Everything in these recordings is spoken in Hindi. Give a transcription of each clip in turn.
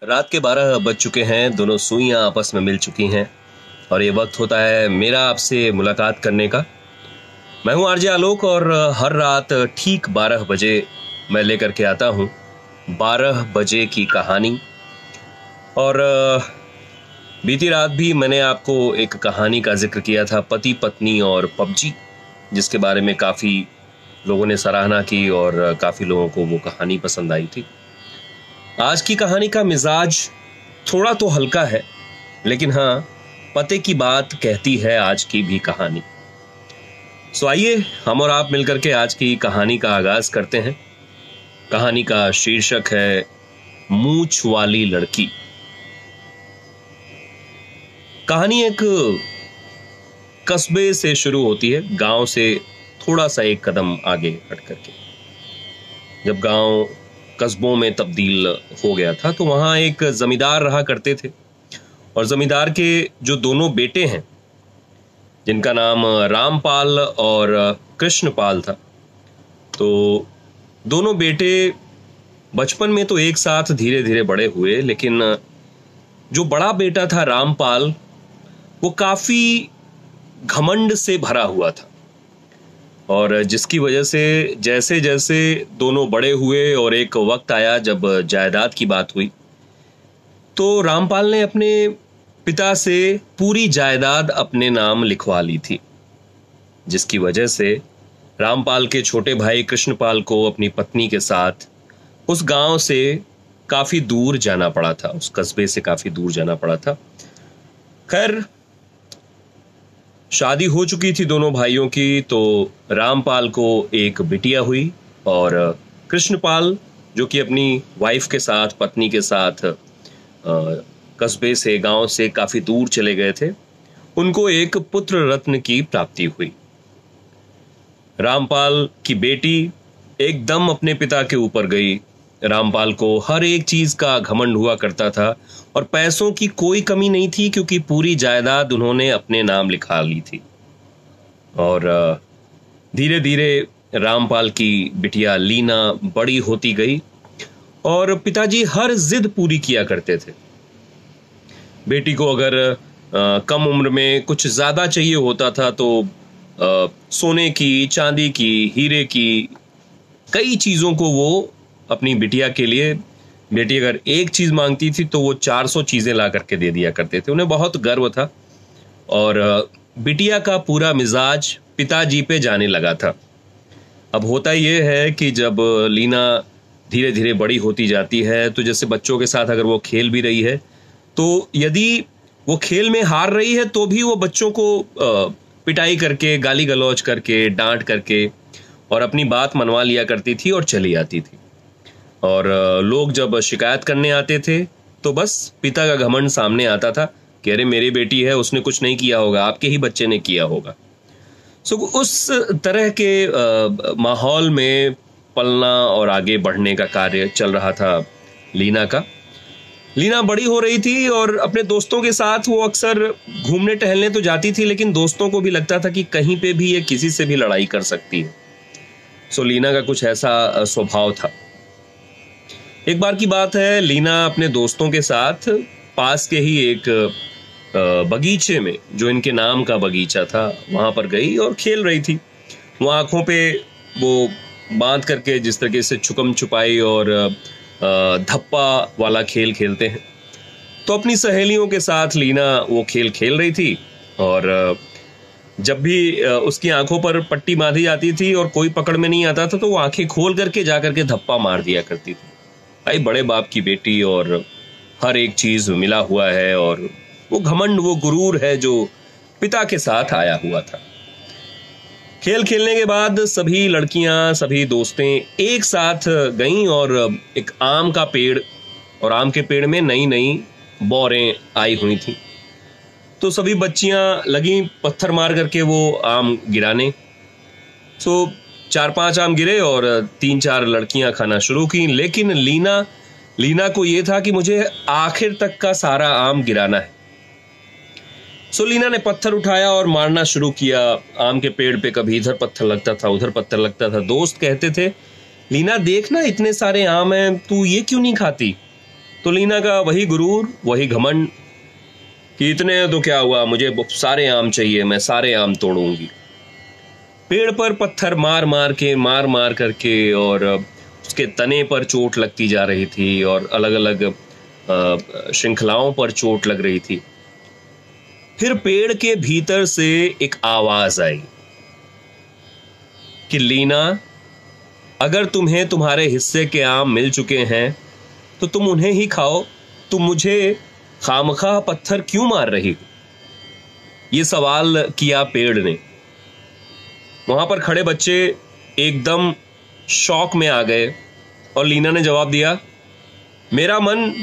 रात के 12 बज चुके हैं। दोनों सुइयां आपस में मिल चुकी हैं और ये वक्त होता है मेरा आपसे मुलाकात करने का। मैं हूं आरजे आलोक और हर रात ठीक 12 बजे मैं लेकर के आता हूं 12 बजे की कहानी। और बीती रात भी मैंने आपको एक कहानी का जिक्र किया था, पति पत्नी और पबजी, जिसके बारे में काफ़ी लोगों ने सराहना की और काफ़ी लोगों को वो कहानी पसंद आई थी। आज की कहानी का मिजाज थोड़ा तो हल्का है, लेकिन हाँ, पते की बात कहती है आज की भी कहानी। सो आइए हम और आप मिलकर के आज की कहानी का आगाज करते हैं। कहानी का शीर्षक है मूंछ वाली लड़की। कहानी एक कस्बे से शुरू होती है, गांव से थोड़ा सा एक कदम आगे हट करके। जब गांव कस्बों में तब्दील हो गया था तो वहां एक जमींदार रहा करते थे और जमींदार के जो दोनों बेटे हैं, जिनका नाम रामपाल और कृष्णपाल था, तो दोनों बेटे बचपन में तो एक साथ धीरे धीरे बड़े हुए, लेकिन जो बड़ा बेटा था रामपाल, वो काफी घमंड से भरा हुआ था और जिसकी वजह से जैसे जैसे दोनों बड़े हुए और एक वक्त आया जब जायदाद की बात हुई, तो रामपाल ने अपने पिता से पूरी जायदाद अपने नाम लिखवा ली थी, जिसकी वजह से रामपाल के छोटे भाई कृष्णपाल को अपनी पत्नी के साथ उस गांव से काफी दूर जाना पड़ा था, उस कस्बे से काफी दूर जाना पड़ा था। खैर, शादी हो चुकी थी दोनों भाइयों की, तो रामपाल को एक बिटिया हुई और कृष्णपाल, जो कि अपनी वाइफ के साथ, पत्नी के साथ कस्बे से, गांव से काफी दूर चले गए थे, उनको एक पुत्र रत्न की प्राप्ति हुई। रामपाल की बेटी एकदम अपने पिता के ऊपर गई। रामपाल को हर एक चीज का घमंड हुआ करता था और पैसों की कोई कमी नहीं थी, क्योंकि पूरी जायदाद उन्होंने अपने नाम लिखा ली थी। और धीरे धीरे रामपाल की बिटिया लीना बड़ी होती गई और पिताजी हर जिद पूरी किया करते थे। बेटी को अगर कम उम्र में कुछ ज्यादा चाहिए होता था तो सोने की, चांदी की, हीरे की, कई चीजों को वो अपनी बिटिया के लिए, बेटी अगर एक चीज मांगती थी तो वो 400 चीजें ला करके दे दिया करते थे। उन्हें बहुत गर्व था और बिटिया का पूरा मिजाज पिताजी पे जाने लगा था। अब होता यह है कि जब लीना धीरे धीरे बड़ी होती जाती है, तो जैसे बच्चों के साथ अगर वो खेल भी रही है, तो यदि वो खेल में हार रही है तो भी वो बच्चों को पिटाई करके, गाली गलौज करके, डांट करके और अपनी बात मनवा लिया करती थी और चली आती थी। और लोग जब शिकायत करने आते थे तो बस पिता का घमंड सामने आता था कि अरे मेरी बेटी है, उसने कुछ नहीं किया होगा, आपके ही बच्चे ने किया होगा। सो उस तरह के माहौल में पलना और आगे बढ़ने का कार्य चल रहा था लीना का। लीना बड़ी हो रही थी और अपने दोस्तों के साथ वो अक्सर घूमने टहलने तो जाती थी, लेकिन दोस्तों को भी लगता था कि कहीं पे भी ये किसी से भी लड़ाई कर सकती है। सो लीना का कुछ ऐसा स्वभाव था। एक बार की बात है, लीना अपने दोस्तों के साथ पास के ही एक बगीचे में, जो इनके नाम का बगीचा था, वहां पर गई और खेल रही थी। वो आंखों पे वो बांध करके जिस तरीके से छुपम छुपाई और धप्पा वाला खेल खेलते हैं, तो अपनी सहेलियों के साथ लीना वो खेल खेल रही थी। और जब भी उसकी आंखों पर पट्टी बांधी जाती थी और कोई पकड़ में नहीं आता था, तो वो आंखें खोल करके जा करके धप्पा मार दिया करती थी। भाई, बड़े बाप की बेटी और हर एक चीज मिला हुआ है और वो घमंड, वो गुरूर है जो पिता के साथ आया हुआ था। खेल खेलने के बाद सभी लड़कियां, सभी दोस्तें एक साथ गईं और एक आम का पेड़, और आम के पेड़ में नई नई बौरें आई हुई थी, तो सभी बच्चियां लगी पत्थर मार करके वो आम गिराने। सो 4-5 आम गिरे और 3-4 लड़कियां खाना शुरू की, लेकिन लीना को यह था कि मुझे आखिर तक का सारा आम गिराना है। सो लीना ने पत्थर उठाया और मारना शुरू किया। आम के पेड़ पे कभी इधर पत्थर लगता था, उधर पत्थर लगता था। दोस्त कहते थे, लीना देखना इतने सारे आम हैं, तू ये क्यों नहीं खाती? तो लीना का वही गुरूर, वही घमंड कि इतने तो क्या हुआ, मुझे सारे आम चाहिए, मैं सारे आम तोड़ूंगी। पेड़ पर पत्थर मार मार करके और उसके तने पर चोट लगती जा रही थी और अलग अलग श्रृंखलाओं पर चोट लग रही थी। फिर पेड़ के भीतर से एक आवाज आई कि लीना, अगर तुम्हें तुम्हारे हिस्से के आम मिल चुके हैं तो तुम उन्हें ही खाओ, तुम मुझे खामखा पत्थर क्यों मार रही हो? ये सवाल किया पेड़ ने। वहां पर खड़े बच्चे एकदम शौक में आ गए और लीना ने जवाब दिया, मेरा मन,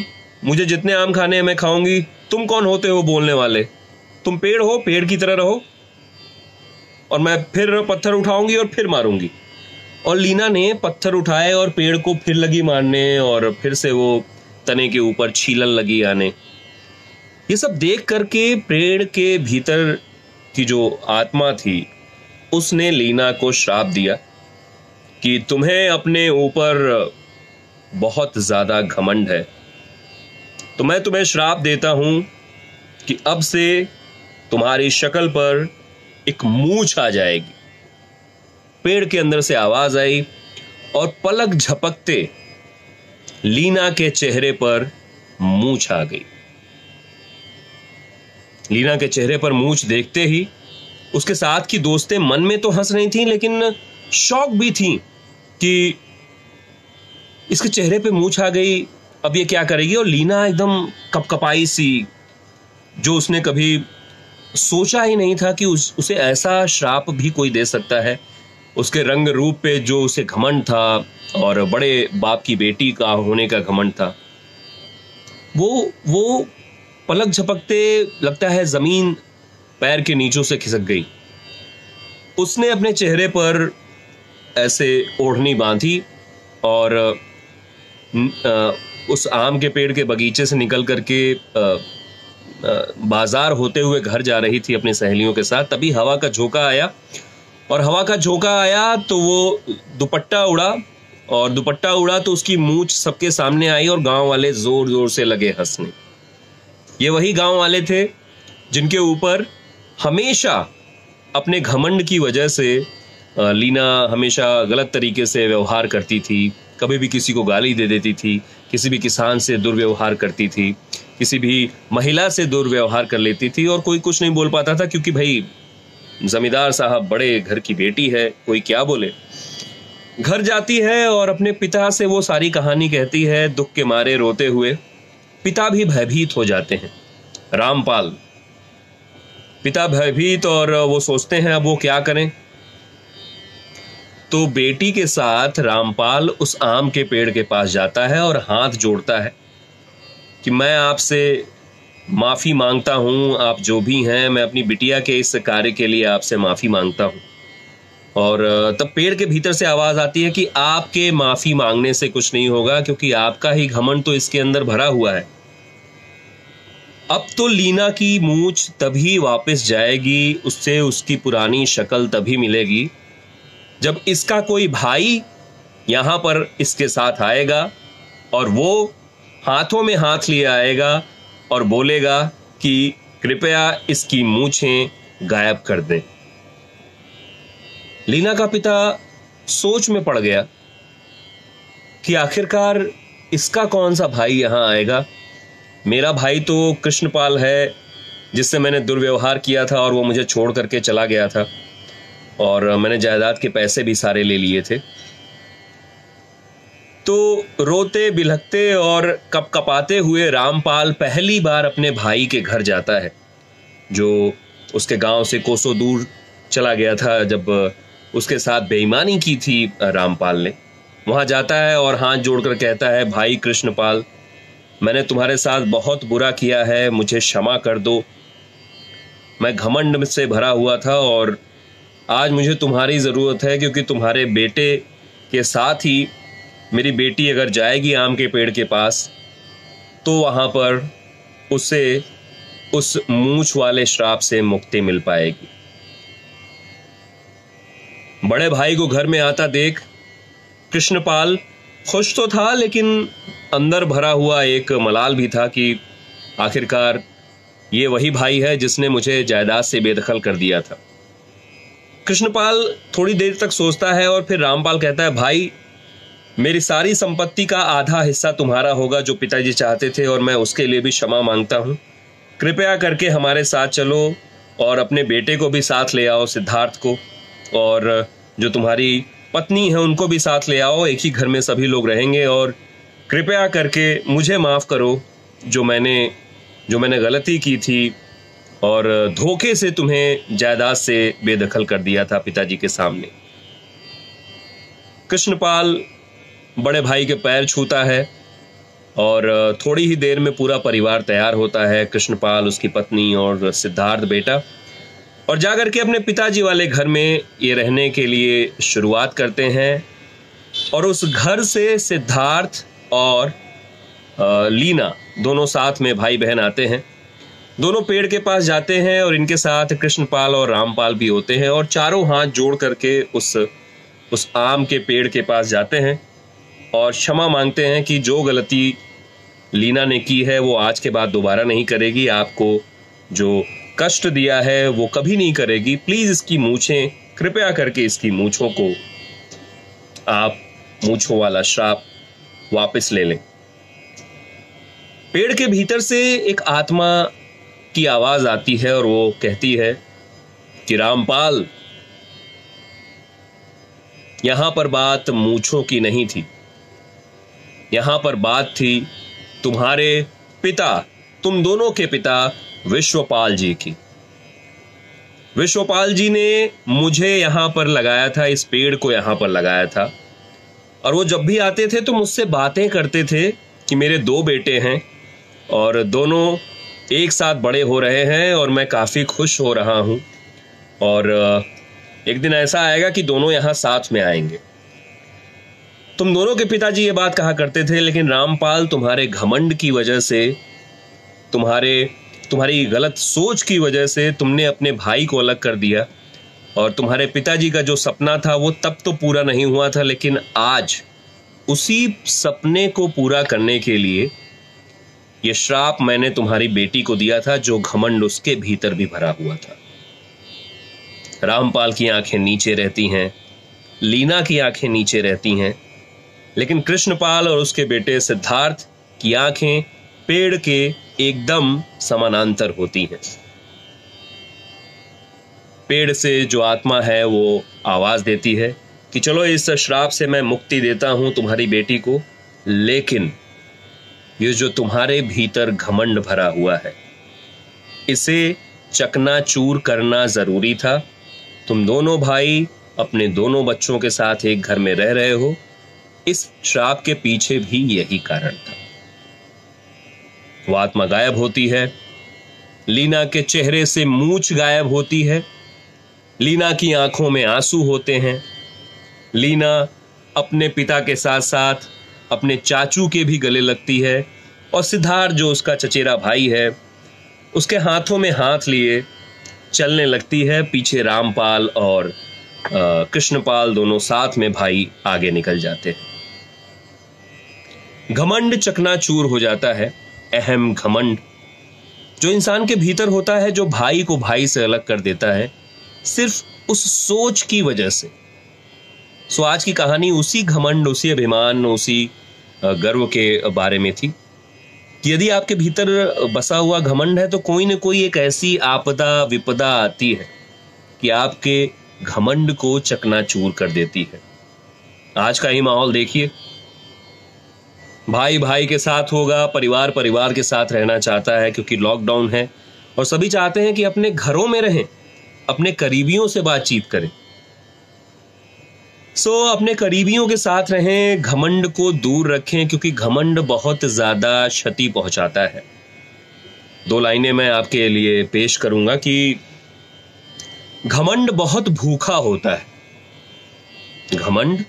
मुझे जितने आम खाने हैं मैं खाऊंगी, तुम कौन होते हो बोलने वाले? तुम पेड़ हो, पेड़ की तरह रहो और मैं फिर पत्थर उठाऊंगी और फिर मारूंगी। और लीना ने पत्थर उठाए और पेड़ को फिर लगी मारने और फिर से वो तने के ऊपर छीलन लगी आने। ये सब देख करके पेड़ के भीतर की जो आत्मा थी उसने लीना को श्राप दिया कि तुम्हें अपने ऊपर बहुत ज्यादा घमंड है, तो मैं तुम्हें श्राप देता हूं कि अब से तुम्हारी शक्ल पर एक मूंछ आ जाएगी। पेड़ के अंदर से आवाज आई और पलक झपकते लीना के चेहरे पर मूंछ आ गई। लीना के चेहरे पर मूंछ देखते ही उसके साथ की दोस्तें मन में तो हंस रही थी लेकिन शौक भी थी कि इसके चेहरे पे मूंछ आ गई, अब ये क्या करेगी। और लीना एकदम कपकपाई सी, जो उसने कभी सोचा ही नहीं था कि उसे ऐसा श्राप भी कोई दे सकता है। उसके रंग रूप पे जो उसे घमंड था और बड़े बाप की बेटी का होने का घमंड था, वो पलक झपकते लगता है जमीन पैर के नीचों से खिसक गई। उसने अपने चेहरे पर ऐसे ओढ़नी बांधी और उस आम के पेड़ के बगीचे से निकल करके बाजार होते हुए घर जा रही थी अपनी सहेलियों के साथ। तभी हवा का झोंका आया और हवा का झोंका आया तो वो दुपट्टा उड़ा और दुपट्टा उड़ा तो उसकी मूंछ सबके सामने आई और गांव वाले जोर जोर से लगे हंसने। ये वही गांव वाले थे जिनके ऊपर हमेशा अपने घमंड की वजह से लीना हमेशा गलत तरीके से व्यवहार करती थी। कभी भी किसी को गाली दे देती थी, किसी भी किसान से दुर्व्यवहार करती थी, किसी भी महिला से दुर्व्यवहार कर लेती थी और कोई कुछ नहीं बोल पाता था क्योंकि भाई जमींदार साहब बड़े घर की बेटी है, कोई क्या बोले। घर जाती है और अपने पिता से वो सारी कहानी कहती है, दुख के मारे रोते हुए। पिता भी भयभीत हो जाते हैं। रामपाल पिता भयभीत और वो सोचते हैं अब वो क्या करें। तो बेटी के साथ रामपाल उस आम के पेड़ के पास जाता है और हाथ जोड़ता है कि मैं आपसे माफी मांगता हूं, आप जो भी हैं, मैं अपनी बिटिया के इस कार्य के लिए आपसे माफी मांगता हूं। और तब पेड़ के भीतर से आवाज आती है कि आपके माफी मांगने से कुछ नहीं होगा क्योंकि आपका ही घमंड तो इसके अंदर भरा हुआ है। अब तो लीना की मूंछ तभी वापस जाएगी, उससे उसकी पुरानी शक्ल तभी मिलेगी जब इसका कोई भाई यहां पर इसके साथ आएगा और वो हाथों में हाथ लिए आएगा और बोलेगा कि कृपया इसकी मूंछें गायब कर दें। लीना का पिता सोच में पड़ गया कि आखिरकार इसका कौन सा भाई यहां आएगा। मेरा भाई तो कृष्णपाल है जिससे मैंने दुर्व्यवहार किया था और वो मुझे छोड़ करके चला गया था और मैंने जायदाद के पैसे भी सारे ले लिए थे। तो रोते बिलखते और कपकपाते हुए रामपाल पहली बार अपने भाई के घर जाता है जो उसके गांव से कोसों दूर चला गया था जब उसके साथ बेईमानी की थी रामपाल ने। वहां जाता है और हाथ जोड़कर कहता है, भाई कृष्णपाल, मैंने तुम्हारे साथ बहुत बुरा किया है, मुझे क्षमा कर दो। मैं घमंड से भरा हुआ था और आज मुझे तुम्हारी ज़रूरत है क्योंकि तुम्हारे बेटे के साथ ही मेरी बेटी अगर जाएगी आम के पेड़ के पास तो वहाँ पर उसे उस मूंछ वाले श्राप से मुक्ति मिल पाएगी। बड़े भाई को घर में आता देख कृष्णपाल खुश तो था, लेकिन अंदर भरा हुआ एक मलाल भी था कि आखिरकार ये वही भाई है जिसने मुझे जायदाद से बेदखल कर दिया था। कृष्णपाल थोड़ी देर तक सोचता है और फिर रामपाल कहता है, भाई मेरी सारी संपत्ति का आधा हिस्सा तुम्हारा होगा जो पिताजी चाहते थे, और मैं उसके लिए भी क्षमा मांगता हूँ। कृपया करके हमारे साथ चलो और अपने बेटे को भी साथ ले आओ, सिद्धार्थ को, और जो तुम्हारी पत्नी है उनको भी साथ ले आओ। एक ही घर में सभी लोग रहेंगे, और कृपया करके मुझे माफ़ करो जो मैंने गलती की थी और धोखे से तुम्हें जायदाद से बेदखल कर दिया था पिताजी के सामने। कृष्णपाल बड़े भाई के पैर छूता है और थोड़ी ही देर में पूरा परिवार तैयार होता है, कृष्णपाल, उसकी पत्नी और सिद्धार्थ बेटा, और जाकर के अपने पिताजी वाले घर में ये रहने के लिए शुरुआत करते हैं। और उस घर से सिद्धार्थ और लीना दोनों साथ में भाई बहन आते हैं। दोनों पेड़ के पास जाते हैं और इनके साथ कृष्णपाल और रामपाल भी होते हैं, और चारों हाथ जोड़ करके उस आम के पेड़ के पास जाते हैं और क्षमा मांगते हैं कि जो गलती लीना ने की है वो आज के बाद दोबारा नहीं करेगी, आपको जो कष्ट दिया है वो कभी नहीं करेगी। प्लीज इसकी मूछें, कृपया करके इसकी मूछों को आप मूछों वाला श्राप वापस ले लें। पेड़ के भीतर से एक आत्मा की आवाज आती है और वो कहती है कि रामपाल, यहां पर बात मूछों की नहीं थी, यहां पर बात थी तुम्हारे पिता, तुम दोनों के पिता विश्वपाल जी की। विश्वपाल जी ने मुझे यहां पर लगाया था, इस पेड़ को यहां पर लगाया था, और वो जब भी आते थे तो मुझसे बातें करते थे कि मेरे दो बेटे हैं और दोनों एक साथ बड़े हो रहे हैं और मैं काफ़ी खुश हो रहा हूँ, और एक दिन ऐसा आएगा कि दोनों यहाँ साथ में आएंगे। तुम दोनों के पिताजी ये बात कहा करते थे, लेकिन रामपाल तुम्हारे घमंड की वजह से, तुम्हारी गलत सोच की वजह से तुमने अपने भाई को अलग कर दिया, और तुम्हारे पिताजी का जो सपना था वो तब तो पूरा नहीं हुआ था, लेकिन आज उसी सपने को पूरा करने के लिए ये श्राप मैंने तुम्हारी बेटी को दिया था, जो घमंड उसके भीतर भी भरा हुआ था। रामपाल की आंखें नीचे रहती हैं, लीना की आंखें नीचे रहती हैं, लेकिन कृष्णपाल और उसके बेटे सिद्धार्थ की आंखें पेड़ के एकदम समानांतर होती हैं। पेड़ से जो आत्मा है वो आवाज देती है कि चलो इस श्राप से मैं मुक्ति देता हूं तुम्हारी बेटी को, लेकिन ये जो तुम्हारे भीतर घमंड भरा हुआ है इसे चकनाचूर करना जरूरी था। तुम दोनों भाई अपने दोनों बच्चों के साथ एक घर में रह रहे हो, इस श्राप के पीछे भी यही कारण था। वो आत्मा गायब होती है, लीना के चेहरे से मूंछ गायब होती है, लीना की आंखों में आंसू होते हैं। लीना अपने पिता के साथ साथ अपने चाचू के भी गले लगती है, और सिद्धार्थ जो उसका चचेरा भाई है उसके हाथों में हाथ लिए चलने लगती है। पीछे रामपाल और कृष्णपाल दोनों साथ में भाई आगे निकल जाते हैं। घमंड चकनाचूर हो जाता है। अहम घमंड जो इंसान के भीतर होता है, जो भाई को भाई से अलग कर देता है सिर्फ उस सोच की वजह से। सो आज की कहानी उसी घमंड, उसी अभिमान, उसी गर्व के बारे में थी कि यदि आपके भीतर बसा हुआ घमंड है तो कोई न कोई एक ऐसी आपदा विपदा आती है कि आपके घमंड को चकनाचूर कर देती है। आज का ही माहौल देखिए, भाई भाई के साथ होगा, परिवार परिवार के साथ रहना चाहता है क्योंकि लॉकडाउन है, और सभी चाहते हैं कि अपने घरों में रहें, अपने करीबियों से बातचीत करें। अपने करीबियों के साथ रहें, घमंड को दूर रखें, क्योंकि घमंड बहुत ज्यादा क्षति पहुंचाता है। दो लाइनें मैं आपके लिए पेश करूंगा कि घमंड बहुत भूखा होता है। घमंड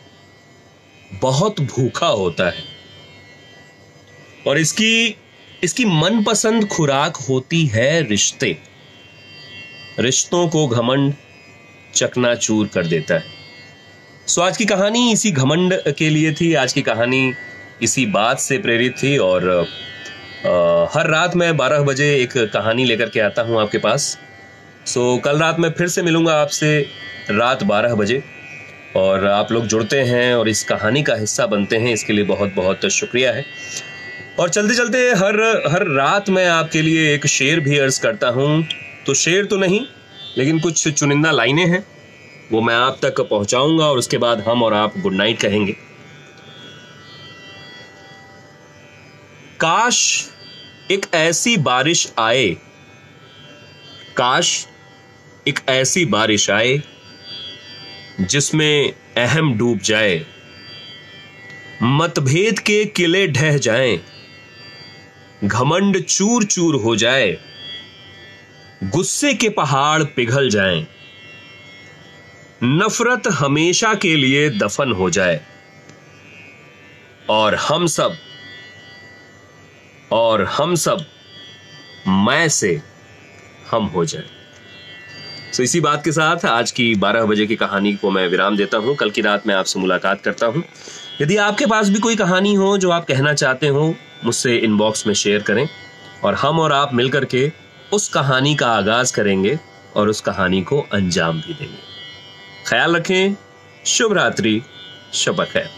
बहुत भूखा होता है और इसकी मनपसंद खुराक होती है रिश्ते। रिश्तों को घमंड चकनाचूर कर देता है। सो आज की कहानी इसी घमंड के लिए थी। आज की कहानी इसी बात से प्रेरित थी और हर रात मैं 12 बजे एक कहानी लेकर के आता हूं आपके पास। सो कल रात मैं फिर से मिलूंगा आपसे रात 12 बजे, और आप लोग जुड़ते हैं और इस कहानी का हिस्सा बनते हैं, इसके लिए बहुत बहुत शुक्रिया है। और चलते चलते हर रात मैं आपके लिए एक शेर भी अर्ज करता हूं। तो शेर तो नहीं, लेकिन कुछ चुनिंदा लाइनें हैं, वो मैं आप तक पहुंचाऊंगा और उसके बाद हम और आप गुड नाइट कहेंगे। काश एक ऐसी बारिश आए, काश एक ऐसी बारिश आए जिसमें अहम डूब जाए, मतभेद के किले ढह जाएं, घमंड चूर चूर हो जाए, गुस्से के पहाड़ पिघल जाएं, नफरत हमेशा के लिए दफन हो जाए, और हम सब मैं से हम हो जाए। तो इसी बात के साथ आज की 12 बजे की कहानी को मैं विराम देता हूं। कल की रात मैं आपसे मुलाकात करता हूं। यदि आपके पास भी कोई कहानी हो जो आप कहना चाहते हो, मुझसे इनबॉक्स में शेयर करें और हम और आप मिलकर के उस कहानी का आगाज करेंगे और उस कहानी को अंजाम भी देंगे। ख्याल रखें। शुभ रात्रि, शब खैर।